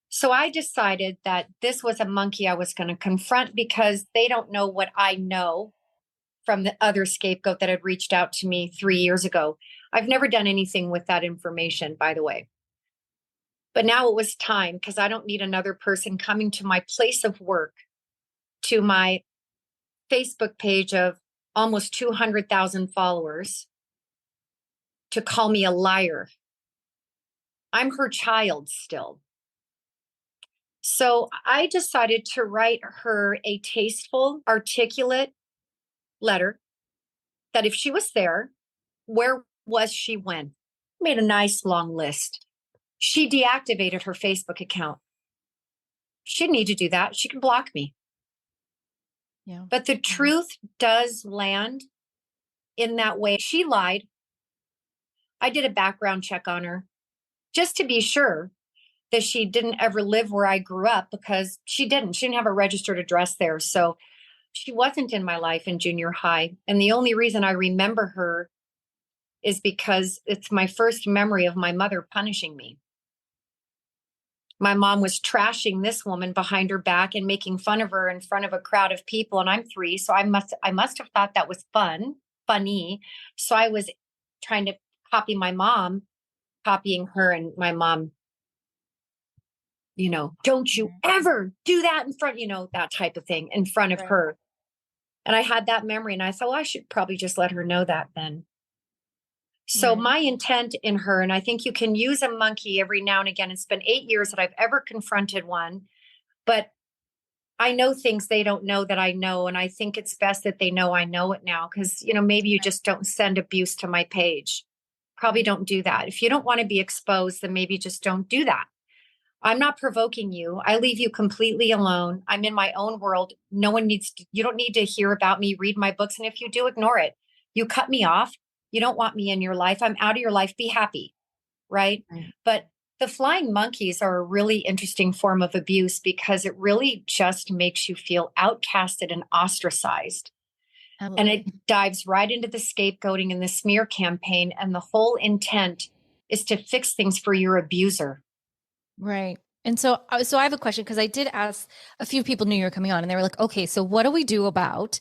So I decided that this was a monkey I was going to confront, because they don't know what I know from the other scapegoat that had reached out to me 3 years ago. I've never done anything with that information, by the way. But now it was time, because I don't need another person coming to my place of work, to my Facebook page of almost 200,000 followers, to call me a liar. I'm her child still. So I decided to write her a tasteful, articulate letter that if she was there, where was she when? Made a nice long list. She deactivated her Facebook account. She didn't need to do that. She can block me. Yeah. But the truth does land in that way. She lied. I did a background check on her just to be sure that she didn't ever live where I grew up, because she didn't. She didn't have a registered address there. So she wasn't in my life in junior high. And the only reason I remember her is because it's my first memory of my mother punishing me. My mom was trashing this woman behind her back and making fun of her in front of a crowd of people. And I'm 3. So I must have thought that was funny. So I was trying to copy my mom, copying her, and my mom, don't you ever do that in front, that type of thing in front of her. And I had that memory and I thought, well, I should probably just let her know that then. So my intent in her, and I think you can use a monkey every now and again. It's been 8 years that I've ever confronted one, but I know things they don't know that I know. And I think it's best that they know I know it now, because, maybe you just don't send abuse to my page. Probably don't do that. If you don't want to be exposed, then maybe just don't do that. I'm not provoking you. I leave you completely alone. I'm in my own world. No one you don't need to hear about me, read my books. And if you do, ignore it. You cut me off. You don't want me in your life. I'm out of your life. Be happy. Right. But the flying monkeys are a really interesting form of abuse, because it really just makes you feel outcasted and ostracized. And it dives right into the scapegoating and the smear campaign. And the whole intent is to fix things for your abuser.
Right. And so I have a question, because I did ask a few people knew you were coming on, and they were like, okay, so what do we do about,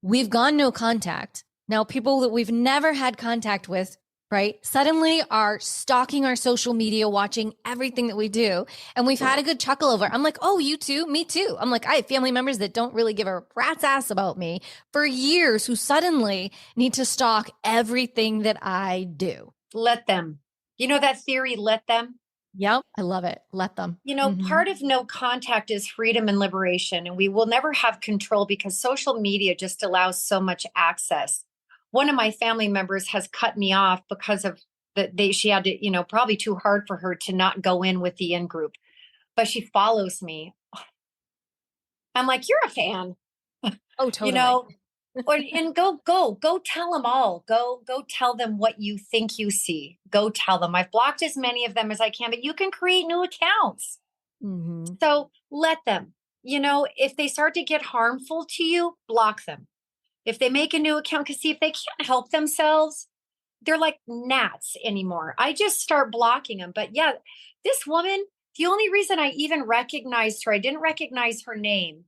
we've gone no contact. Now, people that we've never had contact with right, suddenly are stalking our social media, watching everything that we do. And we've had a good chuckle over it. I'm like, oh, you too? Me too. I'm like, I have family members that don't really give a rat's ass about me for years who suddenly need to stalk everything that I do.
Let them. You know that theory, let them?
Yep. I love it. Let them.
Part of no contact is freedom and liberation, and we will never have control because social media just allows so much access. One of my family members has cut me off because of she had to, probably too hard for her to not go in with the in group, but she follows me. I'm like, you're a fan,
Oh, totally.
and go tell them all. Go tell them what you think you see. Go tell them. I've blocked as many of them as I can, but you can create new accounts.
Mm-hmm.
So let them. If they start to get harmful to you, block them. If they make a new account, because see, if they can't help themselves, they're like gnats anymore. I just start blocking them. But yeah, this woman, the only reason I even recognized her, I didn't recognize her name,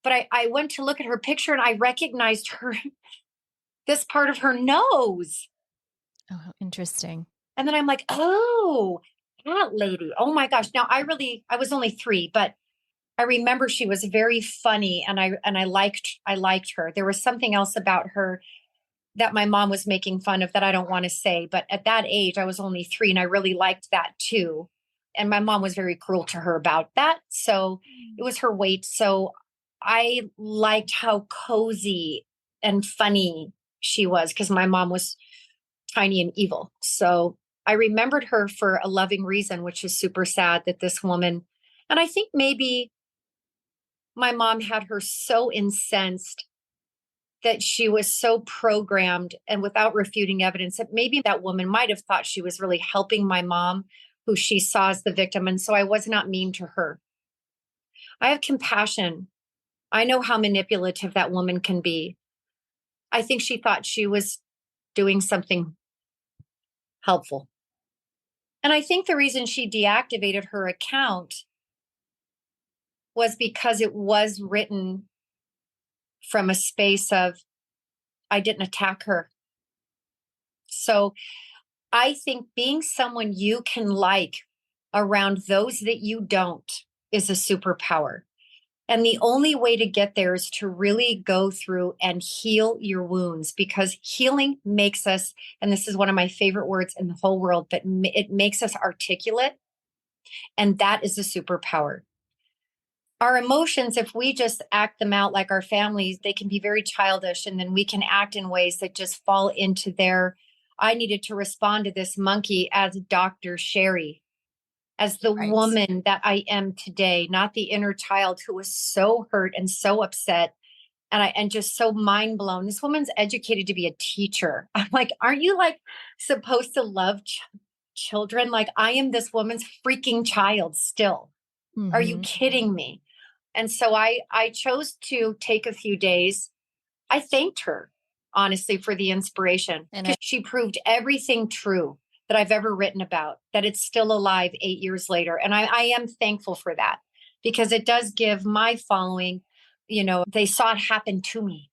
but I went to look at her picture and I recognized her, this part of her nose.
Oh, how interesting.
And then I'm like, oh, that lady. Oh my gosh. Now I was only 3, but I remember she was very funny and I liked her. There was something else about her that my mom was making fun of that I don't want to say, but at that age, I was only 3 and I really liked that too. And my mom was very cruel to her about that. So it was her weight. So I liked how cozy and funny she was because my mom was tiny and evil. So I remembered her for a loving reason, which is super sad that this woman, and I think maybe my mom had her so incensed that she was so programmed and without refuting evidence that maybe that woman might have thought she was really helping my mom, who she saw as the victim. And so I was not mean to her. I have compassion. I know how manipulative that woman can be. I think she thought she was doing something helpful. And I think the reason she deactivated her account was because it was written from a space of, I didn't attack her. So I think being someone you can like around those that you don't is a superpower. And the only way to get there is to really go through and heal your wounds, because healing makes us, and this is one of my favorite words in the whole world, but it makes us articulate. And that is a superpower. Our emotions, if we just act them out like our families, they can be very childish. And then we can act in ways that just fall into their, I needed to respond to this monkey as Dr. Sherrie, as the woman that I am today, not the inner child who was so hurt and so upset and just so mind blown. This woman's educated to be a teacher. I'm like, aren't you like supposed to love children? Like, I am this woman's freaking child still. Are you kidding me? And so I chose to take a few days. I thanked her, honestly, for the inspiration, because she proved everything true that I've ever written about, that it's still alive 8 years later. And I am thankful for that, because it does give my following, they saw it happen to me.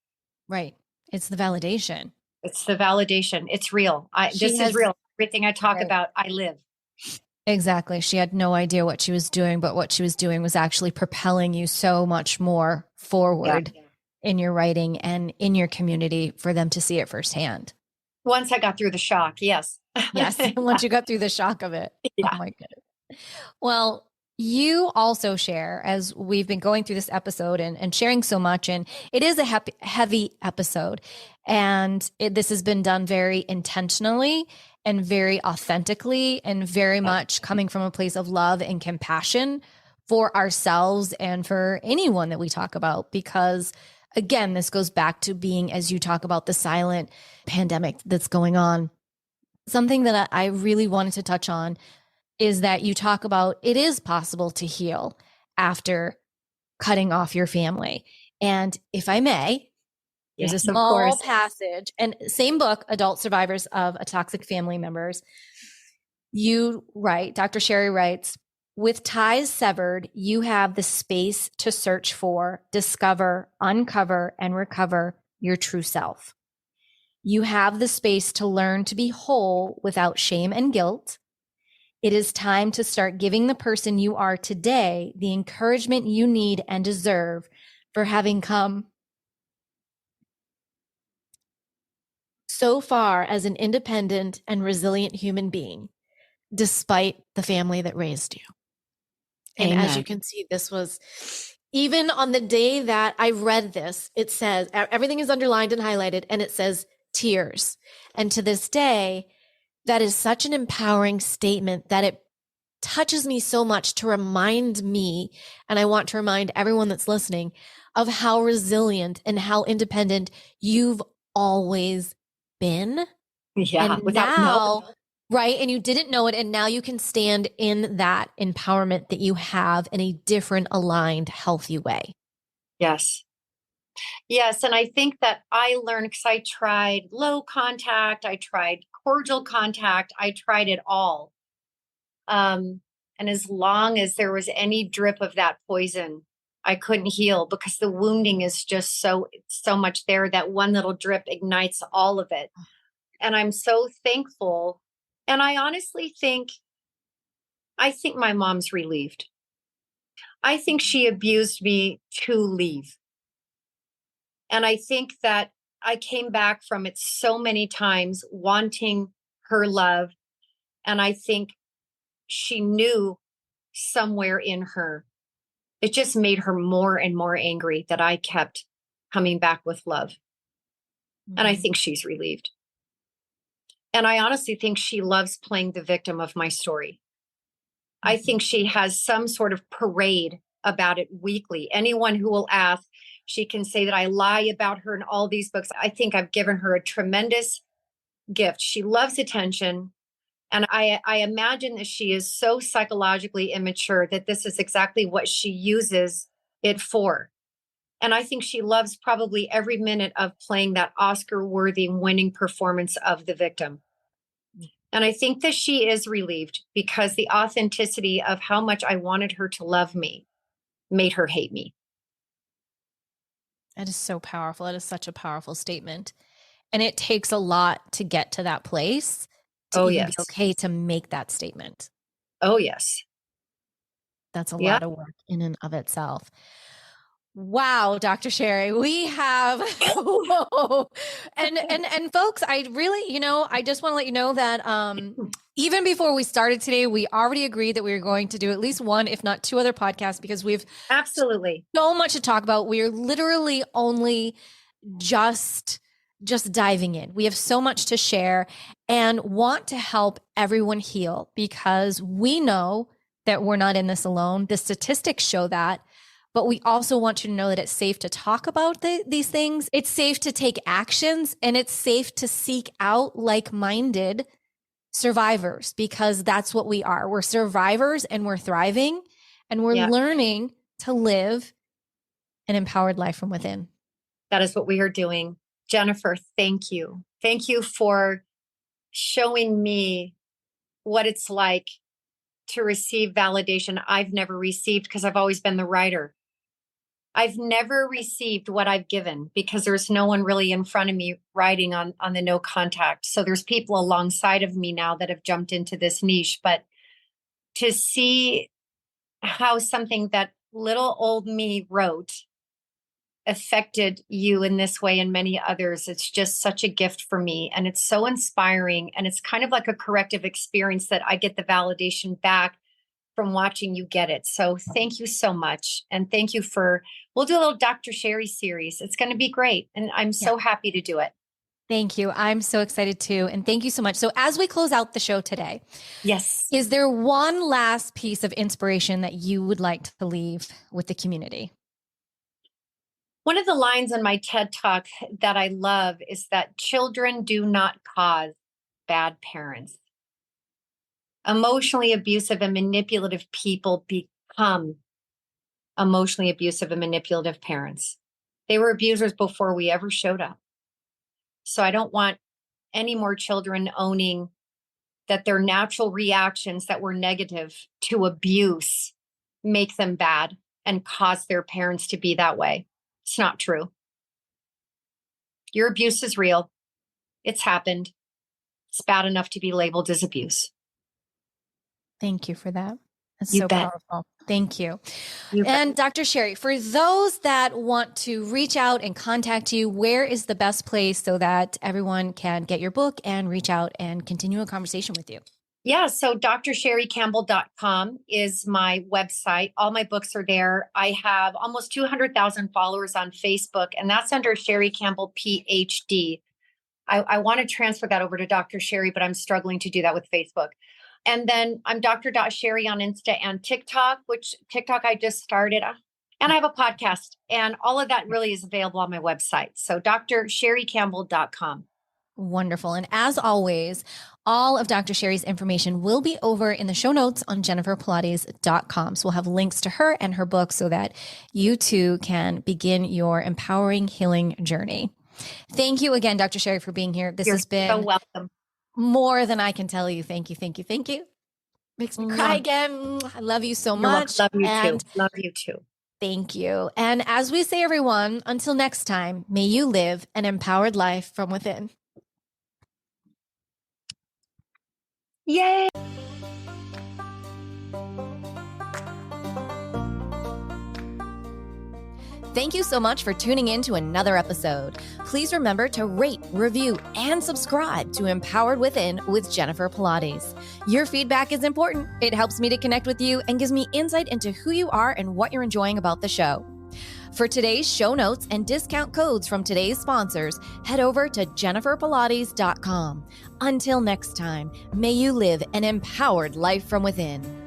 Right. It's the validation.
It's the validation. It's real. This is real. Everything I talk about, I live.
Exactly. She had no idea what she was doing, but what she was doing was actually propelling you so much more forward in your writing and in your community for them to see it firsthand.
Once I got through the shock, yes.
Yes. Once you got through the shock of it.
Yeah.
Oh my goodness. Well, you also share, as we've been going through this episode and sharing so much, and it is a heavy episode. And this has been done very intentionally and very authentically and very much coming from a place of love and compassion for ourselves and for anyone that we talk about. Because again, this goes back to being, as you talk about, the silent pandemic that's going on. Something that I really wanted to touch on is that you talk about it is possible to heal after cutting off your family. And if I may, there's a small passage, and same book, Adult Survivors of a Toxic Family Members. You write, Dr. Sherrie writes, with ties severed, you have the space to search for, discover, uncover, and recover your true self. You have the space to learn to be whole without shame and guilt. It is time to start giving the person you are today the encouragement you need and deserve for having come so far as an independent and resilient human being, despite the family that raised you. And as you can see, this was, even on the day that I read this, it says, everything is underlined and highlighted, and it says tears. And to this day, that is such an empowering statement that it touches me so much to remind me, and I want to remind everyone that's listening, of how resilient and how independent you've always been.
Yeah,
And
without
now, right? And you didn't know it. And now you can stand in that empowerment that you have in a different, aligned, healthy way.
Yes. Yes. And I think that I learned because I tried low contact, I tried cordial contact, I tried it all. And as long as there was any drip of that poison, I couldn't heal because the wounding is just so much there that one little drip ignites all of it. And I'm so thankful. And I honestly think, my mom's relieved. I think she abused me to leave. And I think that I came back from it so many times wanting her love. And I think she knew somewhere in her, it just made her more and more angry that I kept coming back with love. Mm-hmm. And I think she's relieved. And I honestly think she loves playing the victim of my story. Mm-hmm. I think she has some sort of parade about it weekly. Anyone who will ask, she can say that I lie about her in all these books. I think I've given her a tremendous gift. She loves attention. And I imagine that she is so psychologically immature that this is exactly what she uses it for. And I think she loves probably every minute of playing that Oscar-worthy winning performance of the victim. And I think that she is relieved because the authenticity of how much I wanted her to love me made her hate me.
That is so powerful. That is such a powerful statement. And it takes a lot to get to that place to even be okay to make that statement.
Oh, yes.
That's a lot of work in and of itself. Wow, Dr. Sherrie, we have, whoa. And folks, I really, I just want to let you know that even before we started today, we already agreed that we were going to do at least one, if not two other podcasts, because we've
absolutely
so much to talk about. We're literally only just diving in. We have so much to share and want to help everyone heal because we know that we're not in this alone. The statistics show that. But we also want you to know that it's safe to talk about these things. It's safe to take actions, and it's safe to seek out like-minded survivors because that's what we are. We're survivors and we're thriving and we're learning to live an empowered life from within.
That is what we are doing. Jennifer, thank you. Thank you for showing me what it's like to receive validation I've never received because I've always been the writer. I've never received what I've given because there's no one really in front of me writing on the no contact. So there's people alongside of me now that have jumped into this niche. But to see how something that little old me wrote affected you in this way and many others, it's just such a gift for me. And it's so inspiring. And it's kind of like a corrective experience that I get the validation back from watching you get it. So thank you so much. And thank you we'll do a little Dr. Sherrie series. It's going to be great. And I'm so happy to do it.
Thank you. I'm so excited too. And thank you so much. So as we close out the show today,
yes,
is there one last piece of inspiration that you would like to leave with the community?
One of the lines in my TED Talk that I love is that children do not cause bad parents. Emotionally abusive and manipulative people become emotionally abusive and manipulative parents. They were abusers before we ever showed up. So I don't want any more children owning that their natural reactions that were negative to abuse make them bad and cause their parents to be that way. It's not true. Your abuse is real. It's happened. It's bad enough to be labeled as abuse.
Thank you for that. That's
You
so
bet.
powerful. Thank you.
You bet.
And Dr. Sherrie, for those that want to reach out and contact you, where is the best place so that everyone can get your book and reach out and continue a conversation with you?
Yeah, so drsherriecampbell.com is my website. All my books are there. I have almost 200,000 followers on Facebook, and that's under Sherrie Campbell, PhD. I want to transfer that over to Dr. Sherrie, but I'm struggling to do that with Facebook. And then I'm Dr. Sherrie on Insta and TikTok, which TikTok I just started. And I have a podcast, and all of that really is available on my website. So drsherriecampbell.com.
Wonderful. And as always, all of Dr. Sherrie's information will be over in the show notes on jenniferpilates.com. So we'll have links to her and her book so that you too can begin your empowering healing journey. Thank you again, Dr. Sherrie, for being here. This
You're
has been
so welcome.
More than I can tell you. Thank you. Thank you. Thank you. Makes me cry again. I love you so much.
Love you too. Love you too.
Thank you. And as we say, everyone, until next time, may you live an empowered life from within.
Yay!
Thank you so much for tuning in to another episode. Please remember to rate, review, and subscribe to Empowered Within with Jennifer Pilates. Your feedback is important. It helps me to connect with you and gives me insight into who you are and what you're enjoying about the show. For today's show notes and discount codes from today's sponsors, head over to jenniferpilates.com. Until next time, may you live an empowered life from within.